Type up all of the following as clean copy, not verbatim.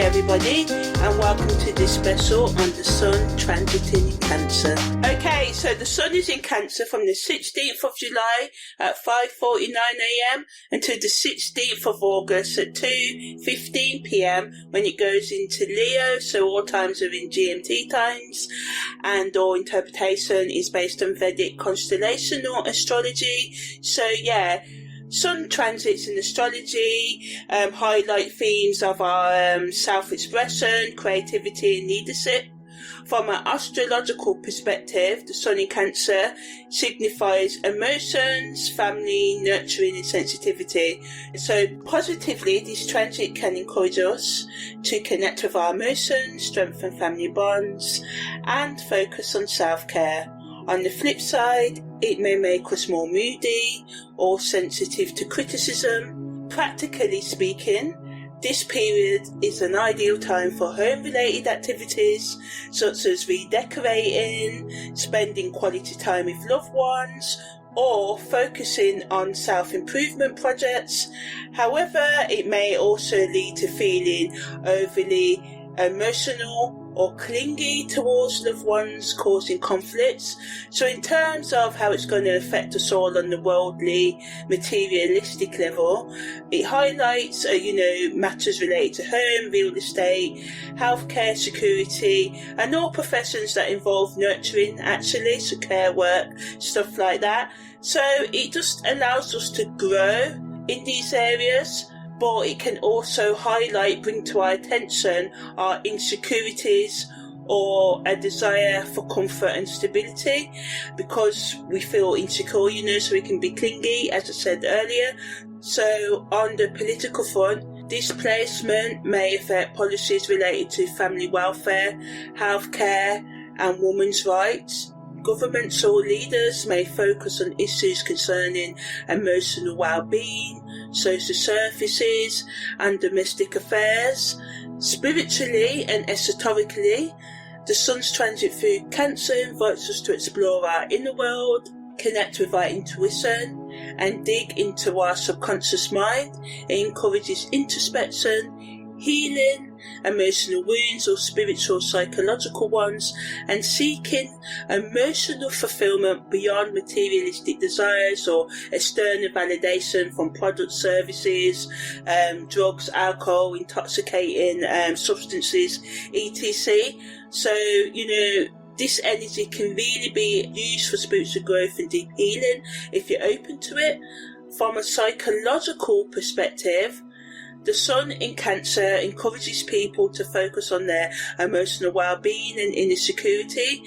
everybody, and welcome to this special on the Sun transiting in Cancer. Okay, so the Sun is in Cancer from the 16th of July at 5:49 a.m. until the 16th of August at 2:15 p.m. when it goes into Leo, so all times are in GMT times, and all interpretation is based on Vedic constellational astrology. So yeah, Sun transits in astrology highlight themes of our self-expression, creativity and leadership. From an astrological perspective, the Sun in Cancer signifies emotions, family, nurturing and sensitivity. So positively, this transit can encourage us to connect with our emotions, strengthen family bonds and focus on self-care. On the flip side, it may make us more moody or sensitive to criticism. Practically speaking, this period is an ideal time for home-related activities such as redecorating, spending quality time with loved ones, or focusing on self-improvement projects. However, it may also lead to feeling overly emotional or clingy towards loved ones, causing conflicts. So in terms of how it's going to affect us all on the worldly, materialistic level, it highlights matters related to home, real estate, healthcare, security, and all professions that involve nurturing, actually, so care work, stuff like that. So it just allows us to grow in these areas, but it can also bring to our attention our insecurities or a desire for comfort and stability, because we feel insecure, so we can be clingy, as I said earlier. So on the political front, this placement may affect policies related to family welfare, healthcare and women's rights. Governments or leaders may focus on issues concerning emotional well-being, social services and domestic affairs. Spiritually and esoterically, the Sun's transit through Cancer invites us to explore our inner world, connect with our intuition and dig into our subconscious mind. It encourages introspection, healing, emotional wounds or spiritual psychological ones, and seeking emotional fulfillment beyond materialistic desires or external validation from products, services, drugs, alcohol, intoxicating substances, etc. So, this energy can really be used for spiritual growth and deep healing if you're open to it. From a psychological perspective, the Sun in Cancer encourages people to focus on their emotional well-being and inner security.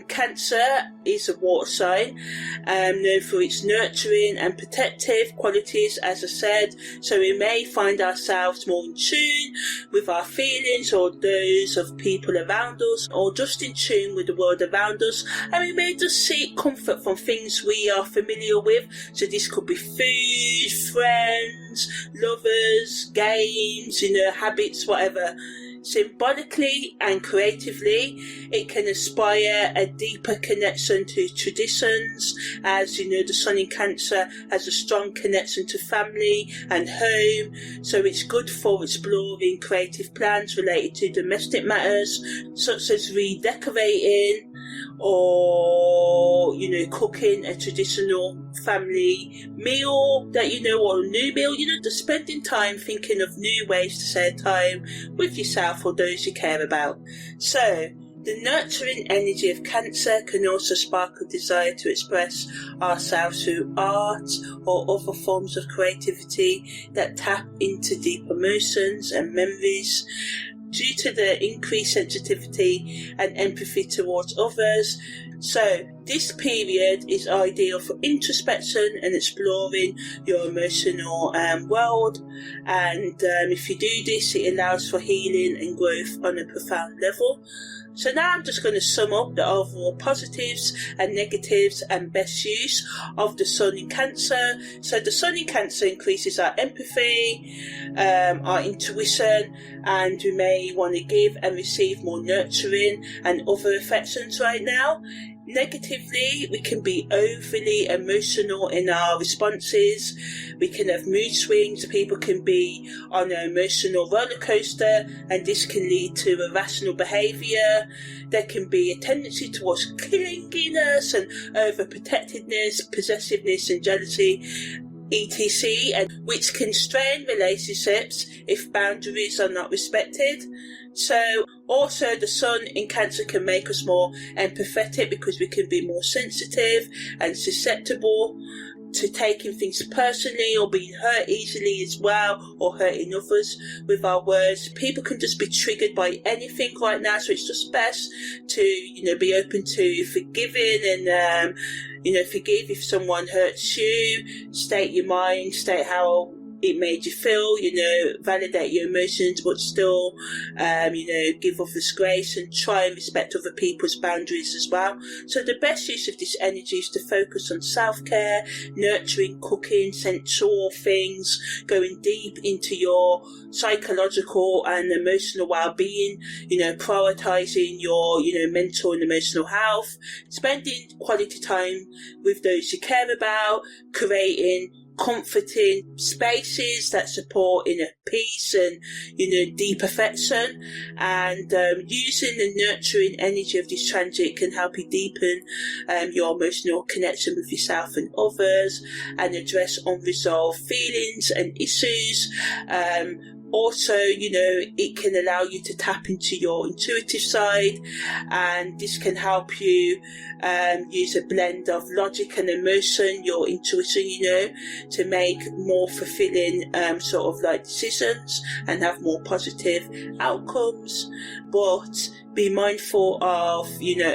Cancer is a water sign, known for its nurturing and protective qualities, as I said. So we may find ourselves more in tune with our feelings or those of people around us, or just in tune with the world around us. And we may just seek comfort from things we are familiar with. So this could be food, friends, lovers, games, habits, whatever. Symbolically and creatively, it can inspire a deeper connection to traditions, as the Sun in Cancer has a strong connection to family and home. So it's good for exploring creative plans related to domestic matters, such as redecorating or cooking a traditional family meal that or a new meal, just spending time thinking of new ways to share time with yourself or those you care about. So the nurturing energy of Cancer can also spark a desire to express ourselves through art or other forms of creativity that tap into deep emotions and memories. Due to the increased sensitivity and empathy towards others. So this period is ideal for introspection and exploring your emotional world, and if you do this, it allows for healing and growth on a profound level. So now I'm just going to sum up the overall positives and negatives and best use of the Sun in Cancer. So the Sun in Cancer increases our empathy, our intuition, and we may want to give and receive more nurturing and other affections right now. Negatively, we can be overly emotional in our responses. We can have mood swings. People can be on an emotional roller coaster, and this can lead to irrational behaviour. There can be a tendency towards clinginess and overprotectiveness, possessiveness and jealousy, etc., and which can strain relationships if boundaries are not respected. So also the sun in Cancer can make us more empathetic because we can be more sensitive and susceptible to taking things personally or being hurt easily as well, or hurting others with our words. People can just be triggered by anything right now, so it's just best to, be open to forgiving and, forgive if someone hurts you, state your mind, state how it made you feel, validate your emotions, but still, give others grace and try and respect other people's boundaries as well. So the best use of this energy is to focus on self-care, nurturing, cooking, sensual things, going deep into your psychological and emotional well-being, prioritizing your, mental and emotional health, spending quality time with those you care about, creating comforting spaces that support inner peace and deep affection, and using the nurturing energy of this transit can help you deepen your emotional connection with yourself and others, and address unresolved feelings and issues. Also, it can allow you to tap into your intuitive side, and this can help you use a blend of logic and emotion, your intuition, to make more fulfilling decisions and have more positive outcomes. But be mindful of,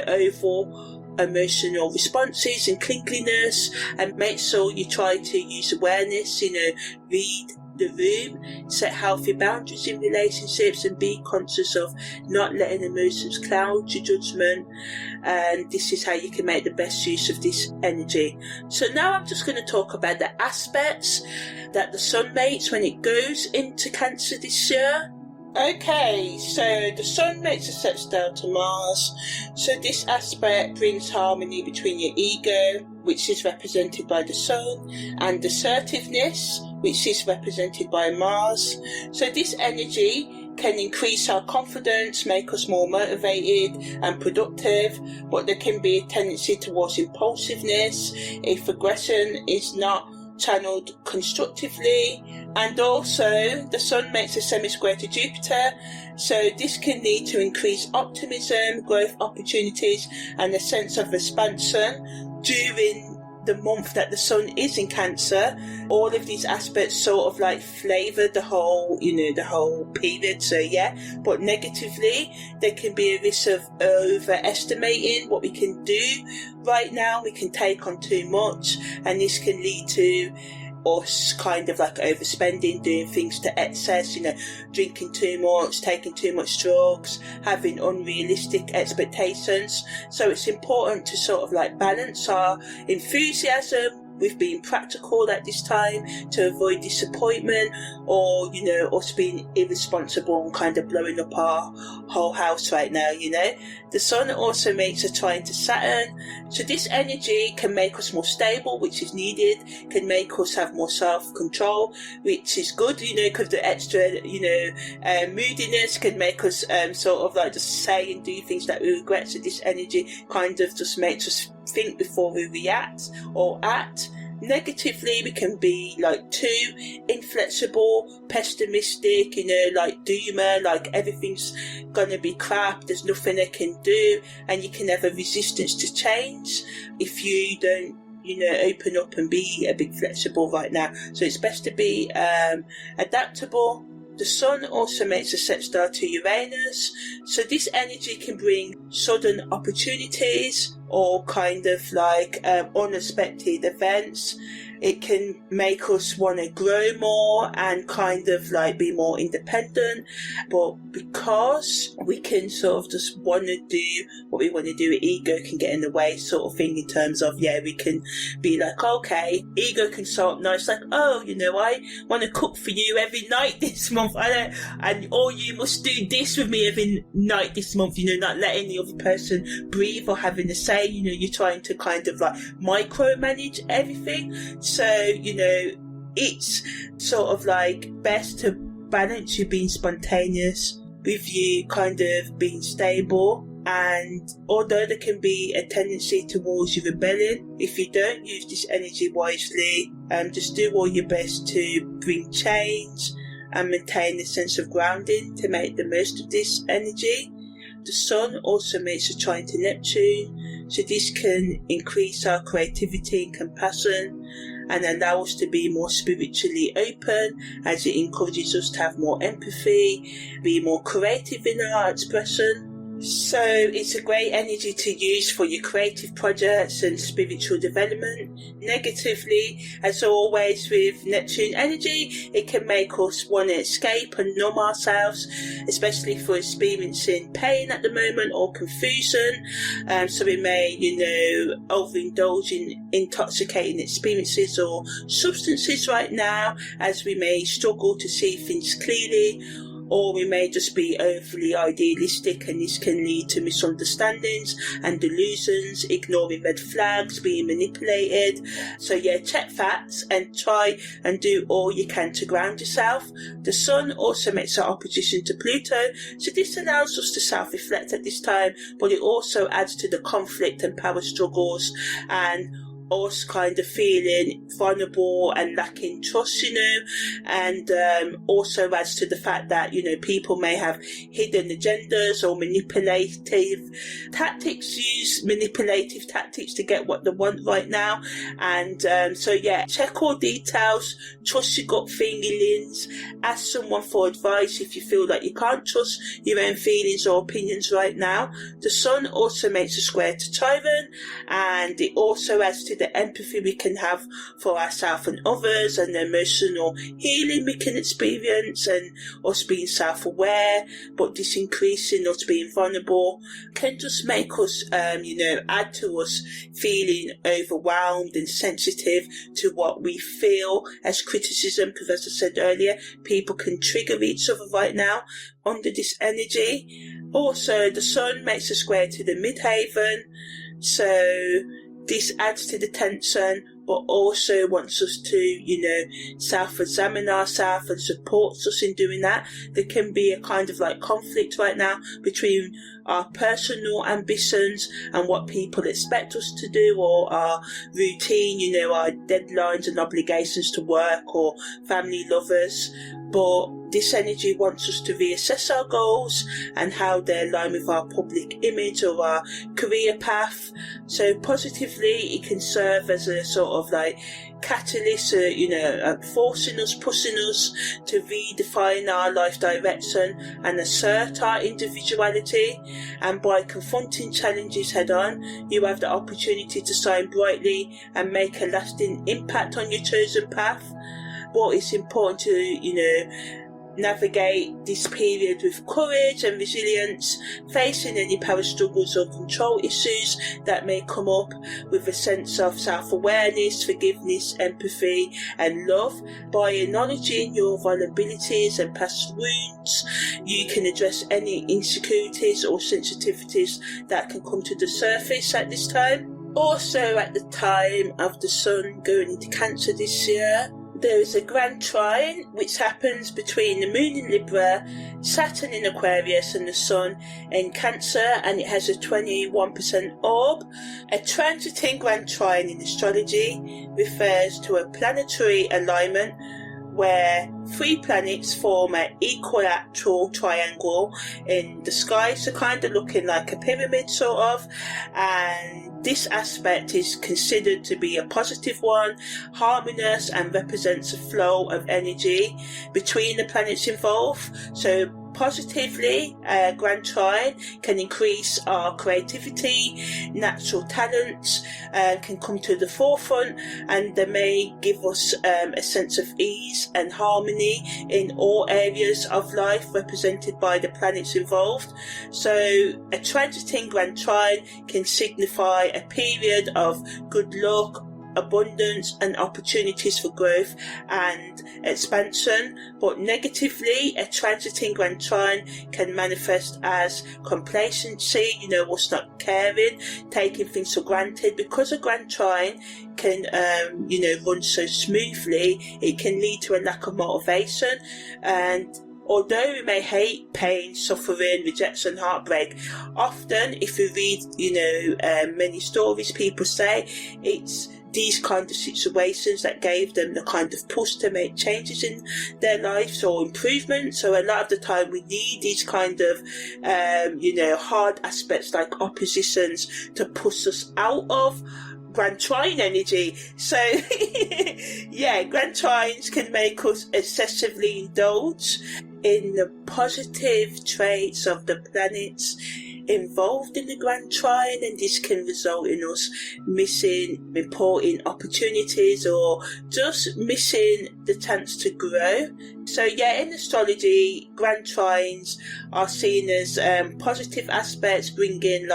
overall emotional responses and clinginess, and make sure you try to use awareness, read the room, set healthy boundaries in relationships, and be conscious of not letting emotions cloud your judgment. And this is how you can make the best use of this energy. So now I'm just going to talk about the aspects that the sun makes when it goes into Cancer this year. Okay, so the sun makes a sextile to Mars. So this aspect brings harmony between your ego, which is represented by the sun, and assertiveness, which is represented by Mars. So this energy can increase our confidence, make us more motivated and productive, but there can be a tendency towards impulsiveness if aggression is not channeled constructively. And also the sun makes a semi-square to Jupiter, so this can lead to increased optimism, growth opportunities, and a sense of expansion during the month that the sun is in Cancer. All of these aspects sort of flavour the whole, the whole period. So yeah, but negatively, there can be a risk of overestimating what we can do right now. We can take on too much, and this can lead to us kind of overspending, doing things to excess, drinking too much, taking too much drugs, having unrealistic expectations. So it's important to sort of balance our enthusiasm with being practical at this time to avoid disappointment, or us being irresponsible and kind of blowing up our whole house right now. The sun also makes a trine to Saturn, so this energy can make us more stable, which is needed, can make us have more self-control, which is good, because the extra moodiness can make us just say and do things that we regret. So this energy kind of just makes us think before we react or act. Negatively, we can be too inflexible, pessimistic, doomer, everything's gonna be crap, there's nothing I can do, and you can have a resistance to change if you don't open up and be a bit flexible right now. So it's best to be adaptable. The sun also makes a sextile to Uranus, so this energy can bring sudden opportunities or kind of unexpected events. It can make us want to grow more and kind of be more independent, but because we can sort of just want to do what we want to do, ego can get in the way sort of thing, in terms of we can be okay, ego can sort of nice, I want to cook for you every night this month, or you must do this with me every night this month, not letting the other person breathe or having a say way, you're trying to kind of like micromanage everything. So, it's sort of like best to balance you being spontaneous with you kind of being stable. And although there can be a tendency towards you rebelling, if you don't use this energy wisely, just do all your best to bring change and maintain a sense of grounding to make the most of this energy. The Sun also makes a trine to Neptune, so this can increase our creativity and compassion and allow us to be more spiritually open, as it encourages us to have more empathy, be more creative in our expression. So it's a great energy to use for your creative projects and spiritual development. Negatively, as always with Neptune energy, it can make us want to escape and numb ourselves, especially for experiencing pain at the moment or confusion. So we may, overindulge in intoxicating experiences or substances right now, as we may struggle to see things clearly, or we may just be overly idealistic, and this can lead to misunderstandings and delusions, ignoring red flags, being manipulated. So check facts and try and do all you can to ground yourself. The Sun also makes an opposition to Pluto, so this allows us to self-reflect at this time, but it also adds to the conflict and power struggles and us kind of feeling vulnerable and lacking trust, and also adds to the fact that, people may have hidden agendas or manipulative tactics to get what they want right now. And check all details, trust your gut feelings, ask someone for advice if you feel like you can't trust your own feelings or opinions right now. The Sun also makes a square to Chiron, and it also adds to the empathy we can have for ourselves and others, and the emotional healing we can experience, and us being self-aware, but this increasing us being vulnerable can just make us, add to us feeling overwhelmed and sensitive to what we feel as criticism, because as I said earlier, people can trigger each other right now under this energy. Also, the Sun makes a square to the midhaven, so this adds to the tension, but also wants us to, self-examine ourselves and supports us in doing that. There can be a kind of like conflict right now between our personal ambitions and what people expect us to do, or our routine, our deadlines and obligations to work or family, lovers. But this energy wants us to reassess our goals and how they align with our public image or our career path. So positively, it can serve as a sort of like catalyst, forcing us, pushing us to redefine our life direction and assert our individuality. And by confronting challenges head on, you have the opportunity to shine brightly and make a lasting impact on your chosen path. But it's important to, navigate this period with courage and resilience, facing any power struggles or control issues that may come up with a sense of self-awareness, forgiveness, empathy and love. By acknowledging your vulnerabilities and past wounds, you can address any insecurities or sensitivities that can come to the surface at this time. Also, at the time of the Sun going into Cancer this year, there is a Grand Trine which happens between the Moon in Libra, Saturn in Aquarius and the Sun in Cancer, and it has a 21% orb. A transiting Grand Trine in astrology refers to a planetary alignment where three planets form an equilateral triangle in the sky, so kind of looking like a pyramid sort of, and this aspect is considered to be a positive one, harmonious, and represents a flow of energy between the planets involved. So positively, Grand Trine can increase our creativity, natural talents can come to the forefront, and they may give us a sense of ease and harmony in all areas of life represented by the planets involved. So a transiting Grand Trine can signify a period of good luck, abundance and opportunities for growth and expansion. But negatively, a transiting Grand Trine can manifest as complacency, what's not caring, taking things for granted. Because a Grand Trine can, run so smoothly, it can lead to a lack of motivation. And although we may hate pain, suffering, rejection, heartbreak, often if we read, many stories, people say it's these kind of situations that gave them the kind of push to make changes in their lives or improvement. So a lot of the time we need these kind of, hard aspects like oppositions to push us out of Grand Trine energy. So yeah, Grand Trines can make us excessively indulge in the positive traits of the planets involved in the Grand Trine, and this can result in us missing important opportunities or just missing the chance to grow. So yeah, in astrology, Grand Trines are seen as positive aspects, bringing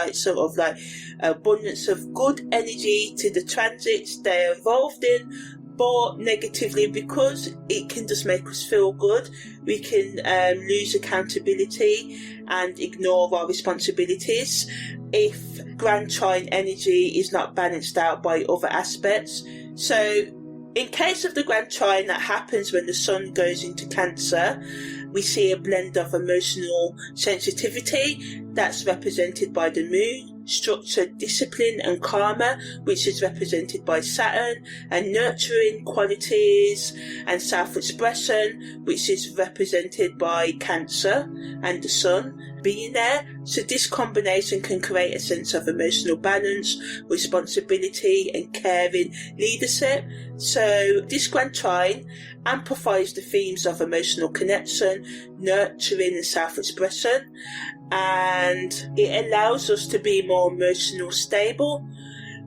abundance of good energy to the transits they're involved in. But negatively, because it can just make us feel good, we can lose accountability and ignore our responsibilities if Grand Trine energy is not balanced out by other aspects. So in case of the Grand Trine that happens when the sun goes into Cancer, we see a blend of emotional sensitivity that's represented by the moon, structured discipline and karma, which is represented by Saturn, and nurturing qualities and self-expression, which is represented by Cancer and the sun being there. So this combination can create a sense of emotional balance, responsibility and caring leadership. So this Grand Trine amplifies the themes of emotional connection, nurturing and self-expression, and it allows us to be more emotional stable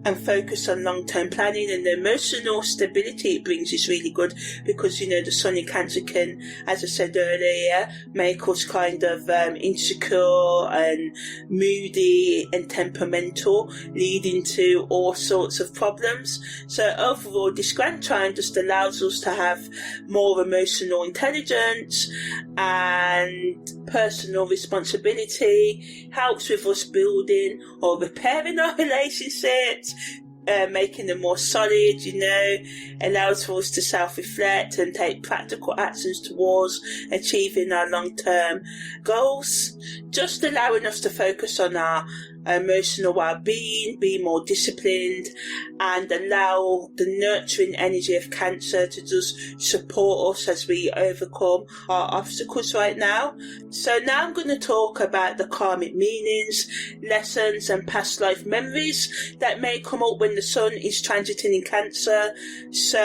and focus on long-term planning. And the emotional stability it brings is really good because the sun in Cancer can, as I said earlier, make us kind of insecure and moody and temperamental, leading to all sorts of problems. So overall, this Grand Trine just allows us to have more emotional intelligence and personal responsibility, helps with us building or repairing our relationships, making them more solid, allows for us to self-reflect and take practical actions towards achieving our long-term goals, just allowing us to focus on our emotional well-being, be more disciplined, and allow the nurturing energy of Cancer to just support us as we overcome our obstacles right now. So now I'm going to talk about the karmic meanings, lessons and past life memories that may come up when the sun is transiting in Cancer. So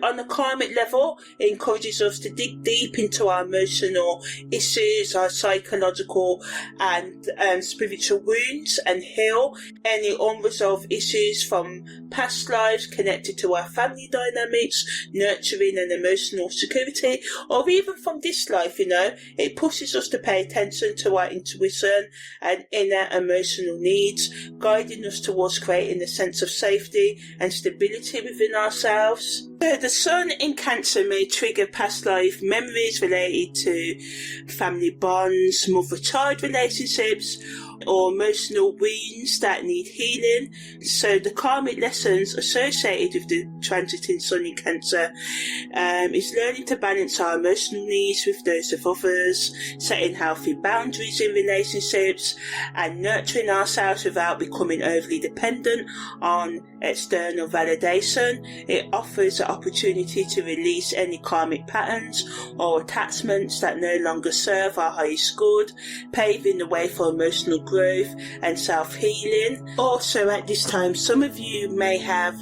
on the karmic level, it encourages us to dig deep into our emotional issues, our psychological and spiritual wounds, and heal any unresolved issues from past lives connected to our family dynamics, nurturing and emotional security, or even from this life. It pushes us to pay attention to our intuition and inner emotional needs, guiding us towards creating a sense of safety and stability within ourselves. So the sun in Cancer may trigger past life memories related to family bonds, mother-child relationships, or emotional wounds that need healing. So the karmic lessons associated with the transiting sun in Cancer is learning to balance our emotional needs with those of others, setting healthy boundaries in relationships, and nurturing ourselves without becoming overly dependent on external validation. It offers an opportunity to release any karmic patterns or attachments that no longer serve our highest good, paving the way for emotional growth and self-healing. Also at this time, some of you may have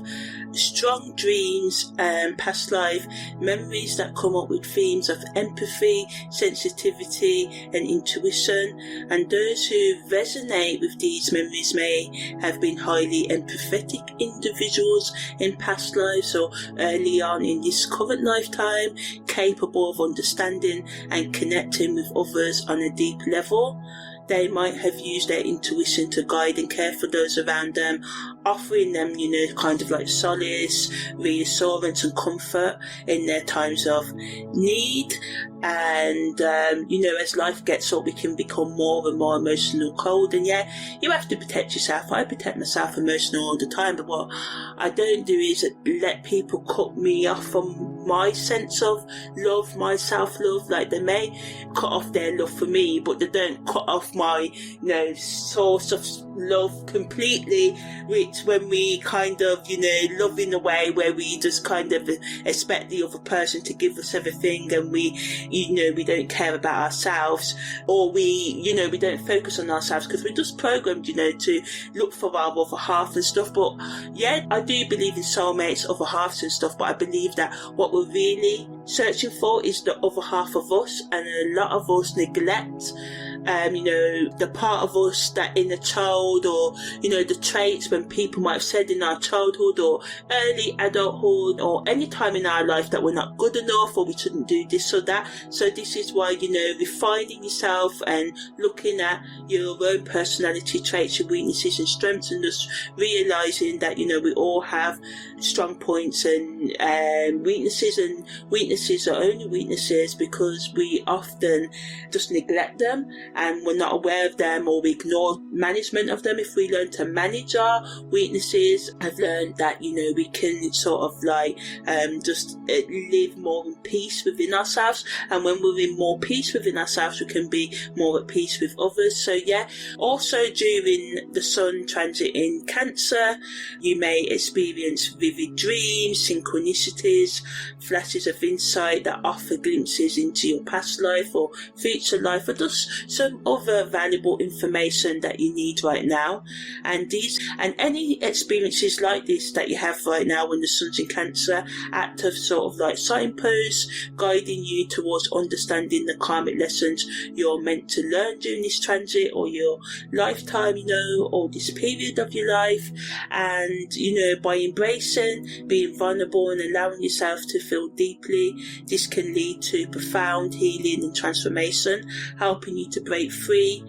strong dreams and past life memories that come up with themes of empathy, sensitivity and intuition, and those who resonate with these memories may have been highly empathetic individuals in past lives or early on in this current lifetime, capable of understanding and connecting with others on a deep level. they might have used their intuition to guide and care for those around them, offering them, kind of like solace, reassurance and comfort in their times of need. And, as life gets up, we can become more and more emotional cold. And yeah, you have to protect yourself. I protect myself emotional all the time, but what I don't do is let people cut me off from my sense of love, my self-love. Like, they may cut off their love for me, but they don't cut off my, source of love completely, which when we kind of, love in a way where we just kind of expect the other person to give us everything, and we don't care about ourselves, or we don't focus on ourselves because we're just programmed, to look for our other half and stuff. But yeah, I do believe in soulmates, other halves and stuff, but I believe that what we're really searching for is the other half of us, and a lot of us neglect the part of us that inner child, or the traits when people might have said in our childhood or early adulthood or any time in our life that we're not good enough, or we shouldn't do this or that. So this is why refining yourself and looking at your own personality traits, your weaknesses and strengths, and just realizing that we all have strong points and weaknesses, and weaknesses are only weaknesses because we often just neglect them and we're not aware of them, or we ignore management of them. If we learn to manage our weaknesses, I've learned that we can sort of just live more in peace within ourselves, and when we're in more peace within ourselves, we can be more at peace with others. So yeah, also during the Sun transit in Cancer, you may experience vivid dreams, synchronicities, flashes of insight that offer glimpses into your past life or future life, or just some other valuable information that you need right now. And any experiences like this that you have right now when the Sun's in Cancer act of sort of like signposts guiding you towards understanding the karmic lessons you're meant to learn during this transit or your lifetime, or this period of your life. And by embracing being vulnerable and allowing yourself to feel deeply, this can lead to profound healing and transformation, helping you to break free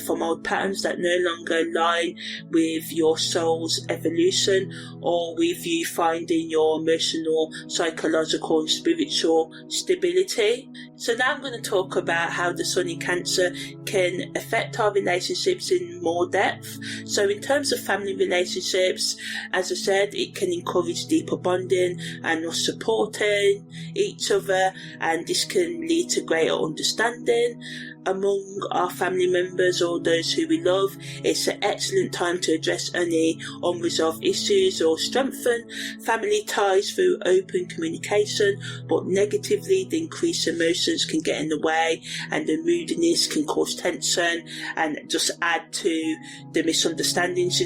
from old patterns that no longer align with your soul's evolution, or with you finding your emotional, psychological and spiritual stability. So now I'm going to talk about how the Sun in Cancer can affect our relationships in more depth. So in terms of family relationships, as I said, it can encourage deeper bonding and us supporting each other, and this can lead to greater understanding among our family members or those who we love. It's an excellent time to address any unresolved issues or strengthen family ties through open communication, but negatively the increased emotions can get in the way, and the moodiness can cause tension and just add to the misunderstandings.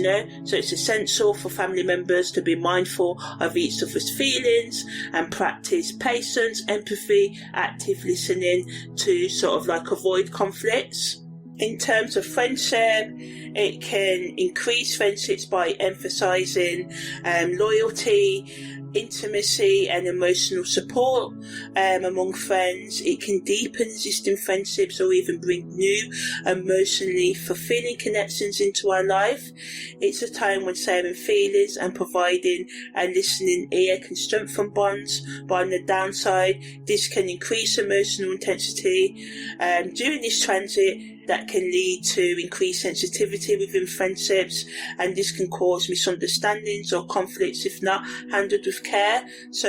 So it's essential for family members to be mindful of each other's feelings and practice patience, empathy, active listening to sort of like avoid conflicts. In terms of friendship, it can increase friendships by emphasizing loyalty, intimacy and emotional support among friends. It can deepen existing friendships or even bring new emotionally fulfilling connections into our life. It's a time when sharing feelings and providing a listening ear can strengthen bonds, but on the downside, this can increase emotional intensity during this transit. That can lead to increased sensitivity within friendships, and this can cause misunderstandings or conflicts if not handled with care. So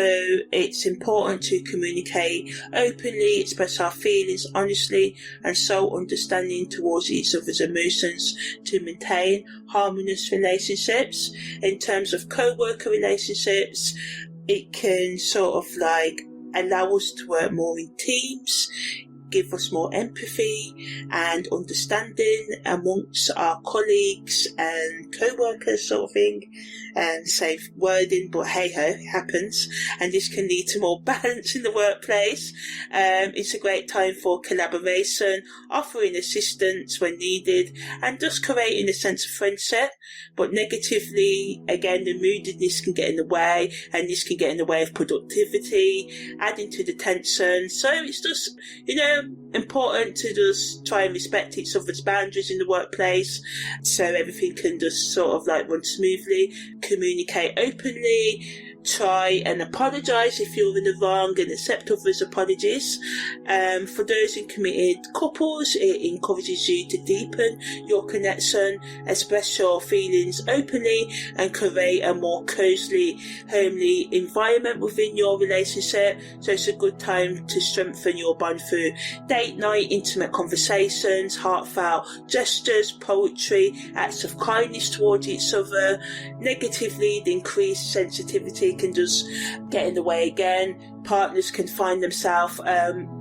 it's important to communicate openly, express our feelings honestly, and show understanding towards each other's emotions to maintain harmonious relationships. In terms of co-worker relationships, it can sort of like allow us to work more in teams, give us more empathy and understanding amongst our colleagues and co-workers, sort of thing. And safe wording, but hey ho, it happens, and this can lead to more balance in the workplace. It's a great time for collaboration, offering assistance when needed, and just creating a sense of friendship. But negatively, again, the moodiness can get in the way, and this can get in the way of productivity, adding to the tension. So it's just, important to just try and respect each other's boundaries in the workplace so everything can just sort of like run smoothly. Communicate openly. Try and apologise if you're in the wrong and accept others' apologies. For those in committed couples, it encourages you to deepen your connection, express your feelings openly, and create a more cosy, homely environment within your relationship. So it's a good time to strengthen your bond through date night, intimate conversations, heartfelt gestures, poetry, acts of kindness towards each other. Negatively, the increased sensitivity can just get in the way again. Partners can find themselves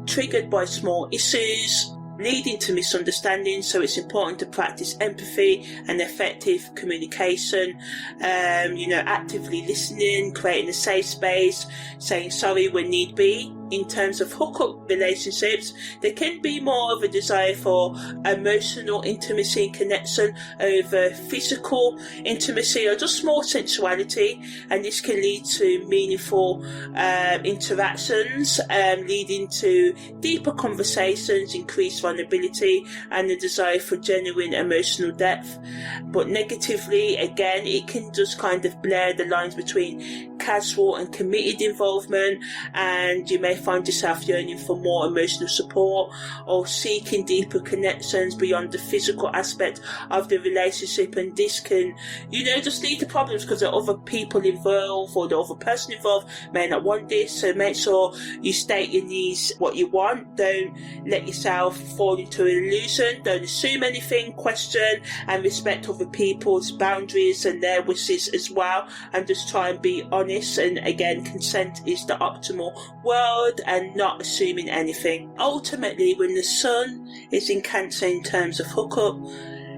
triggered by small issues, leading to misunderstandings, so it's important to practice empathy and effective communication. Actively listening, creating a safe space, saying sorry when need be. In terms of hookup relationships, there can be more of a desire for emotional intimacy and connection over physical intimacy or just more sensuality, and this can lead to meaningful interactions, leading to deeper conversations, increased vulnerability, and the desire for genuine emotional depth. But negatively, again, it can just kind of blur the lines between casual and committed involvement, and you may find yourself yearning for more emotional support or seeking deeper connections beyond the physical aspect of the relationship, and this can just lead to problems because the other people involved or the other person involved may not want this. So make sure you state your needs, what you want. Don't let yourself fall into an illusion. Don't assume anything. Question and respect other people's boundaries and their wishes as well, and just try and be honest. And again, consent is the optimal word, and not assuming anything. Ultimately, when the sun is in Cancer in terms of hookup,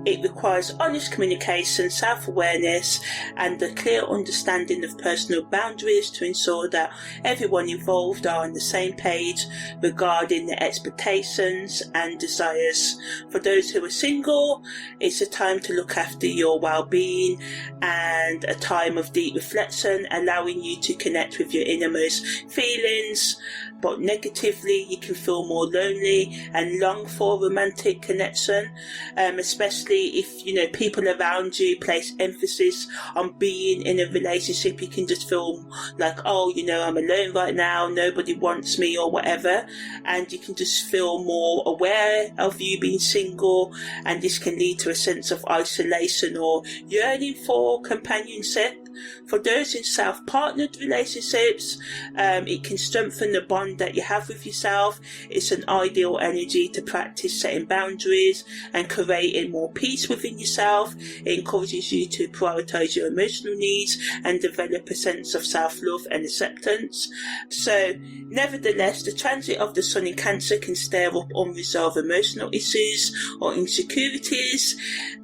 it requires honest communication, self-awareness, and a clear understanding of personal boundaries to ensure that everyone involved are on the same page regarding their expectations and desires. For those who are single, it's a time to look after your well-being and a time of deep reflection, allowing you to connect with your innermost feelings. But negatively, you can feel more lonely and long for romantic connection, especially if people around you place emphasis on being in a relationship. You can just feel like, I'm alone right now, nobody wants me or whatever, and you can just feel more aware of you being single, and this can lead to a sense of isolation or yearning for companionship. For those in self-partnered relationships, it can strengthen the bond that you have with yourself. It's an ideal energy to practice setting boundaries and creating more peace within yourself. It encourages you to prioritize your emotional needs and develop a sense of self-love and acceptance. So, nevertheless, the transit of the sun in Cancer can stir up unresolved emotional issues or insecurities,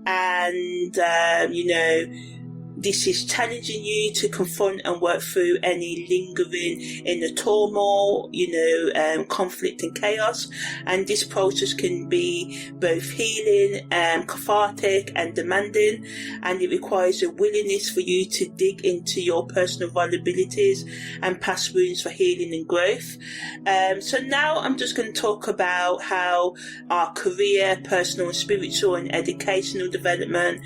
and this is challenging you to confront and work through any lingering inner turmoil, conflict and chaos. And this process can be both healing, cathartic and demanding, and it requires a willingness for you to dig into your personal vulnerabilities and past wounds for healing and growth. So now I'm just going to talk about how our career, personal and spiritual and educational development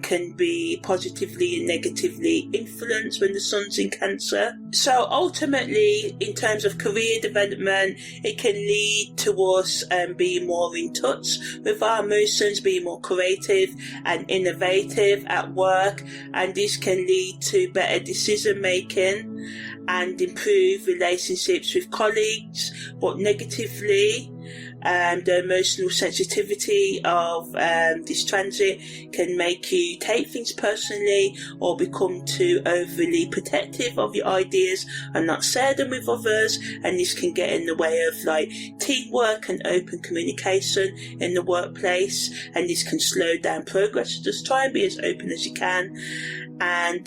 can be positively and negatively influenced when the sun's in Cancer. So ultimately, in terms of career development, it can lead to us being more in touch with our emotions, being more creative and innovative at work, and this can lead to better decision making and improve relationships with colleagues. But negatively, the emotional sensitivity of this transit can make you take things personally or become too overly protective of your ideas and not share them with others, and this can get in the way of teamwork and open communication in the workplace, and this can slow down progress. So just try and be as open as you can. and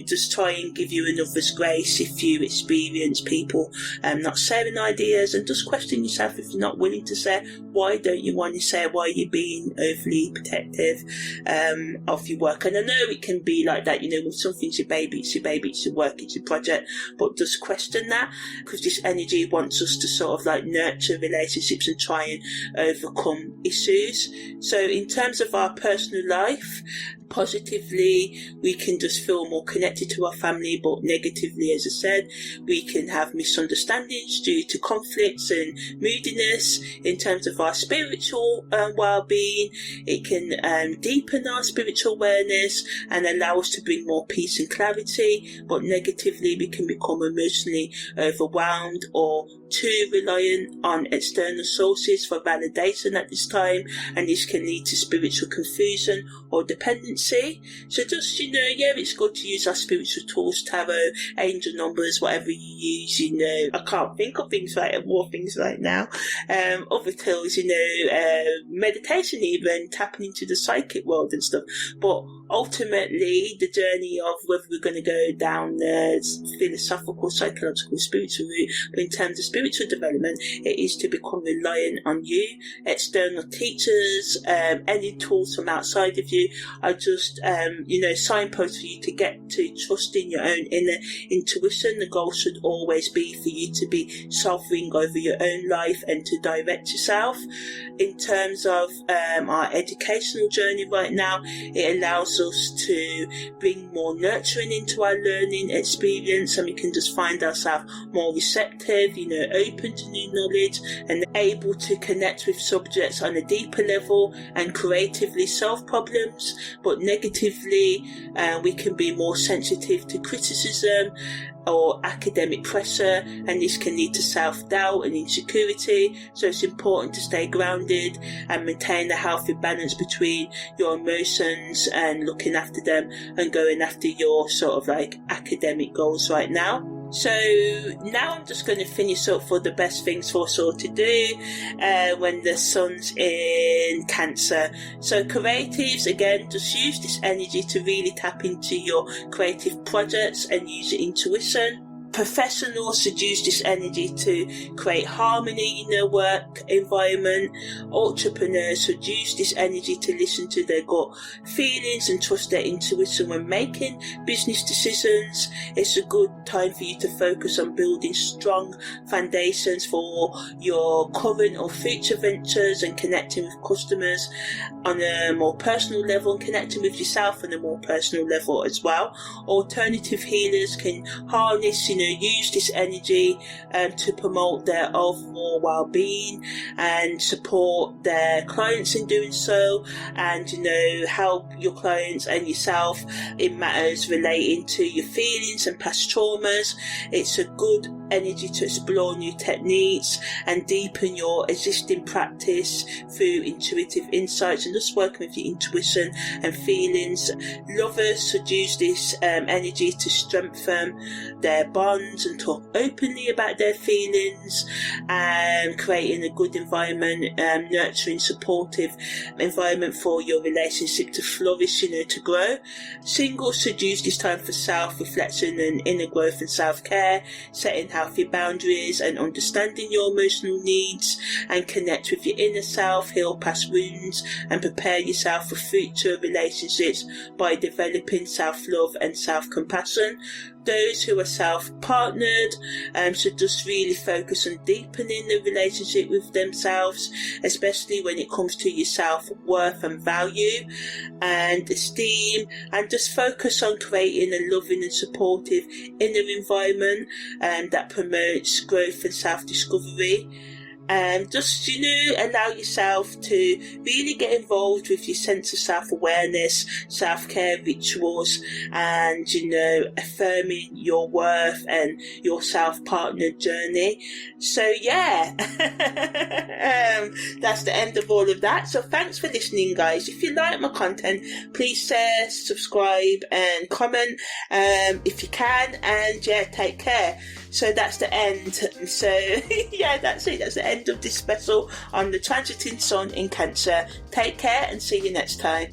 just try and give you another's grace if you experience people not sharing ideas, and just question yourself if you're not willing to say. Why don't you want to say? Why are you being overly protective of your work? And I know it can be like that, when something's your baby, it's your work, it's your project, but just question that, because this energy wants us to sort of like nurture relationships and try and overcome issues. So in terms of our personal life, positively, we can just feel more connected to our family, but negatively, as I said, we can have misunderstandings due to conflicts and moodiness. In terms of our spiritual well-being, it can deepen our spiritual awareness and allow us to bring more peace and clarity, but negatively, we can become emotionally overwhelmed or too reliant on external sources for validation at this time, and this can lead to spiritual confusion or dependency. So just, it's good to use our spiritual tools, tarot, angel numbers, whatever you use, I can't think of things more things right now. Other tools, meditation, even tapping into the psychic world and stuff. But ultimately, the journey of whether we're going to go down the philosophical, psychological, spiritual route, but in terms of spiritual development, it is to become reliant on you. External teachers, any tools from outside of you are just, signposts for you to get to trust in your own inner intuition. The goal should always be for you to be sovereign over your own life and to direct yourself. In terms of our educational journey right now, it allows us to bring more nurturing into our learning experience, and we can just find ourselves more receptive, open to new knowledge and able to connect with subjects on a deeper level and creatively solve problems. But negatively, we can be more sensitive to criticism or academic pressure, and this can lead to self-doubt and insecurity. So it's important to stay grounded and maintain a healthy balance between your emotions and looking after them and going after your sort of like academic goals right now. So now I'm just going to finish up for the best things for us all to do when the sun's in Cancer. So creatives, again, just use this energy to really tap into your creative projects and use your intuition. Professionals should use this energy to create harmony in their work environment. Entrepreneurs should use this energy to listen to their gut feelings and trust their intuition when making business decisions. It's a good time for you to focus on building strong foundations for your current or future ventures and connecting with customers on a more personal level and connecting with yourself on a more personal level as well. Alternative healers can harness, use this energy to promote their overall well-being and support their clients in doing so, and help your clients and yourself in matters relating to your feelings and past traumas. It's a good energy to explore new techniques and deepen your existing practice through intuitive insights and just working with your intuition and feelings. Lovers should use this energy to strengthen their bonds and talk openly about their feelings, and creating a good environment, nurturing, supportive environment for your relationship to flourish, to grow. Singles should use this time for self-reflection and inner growth and self-care, setting healthy boundaries and understanding your emotional needs, and connect with your inner self, heal past wounds, and prepare yourself for future relationships by developing self-love and self-compassion. Those who are self-partnered should just really focus on deepening the relationship with themselves, especially when it comes to your self-worth and value and esteem, and just focus on creating a loving and supportive inner environment that promotes growth and self-discovery. Just, allow yourself to really get involved with your sense of self-awareness, self-care rituals, and, affirming your worth and your self-partnered journey. So, yeah, that's the end of all of that. So thanks for listening, guys. If you like my content, please share, subscribe, and comment if you can. And, yeah, take care. So that's the end. So yeah, that's it. That's the end of this special on the transiting sun in Cancer. Take care and see you next time.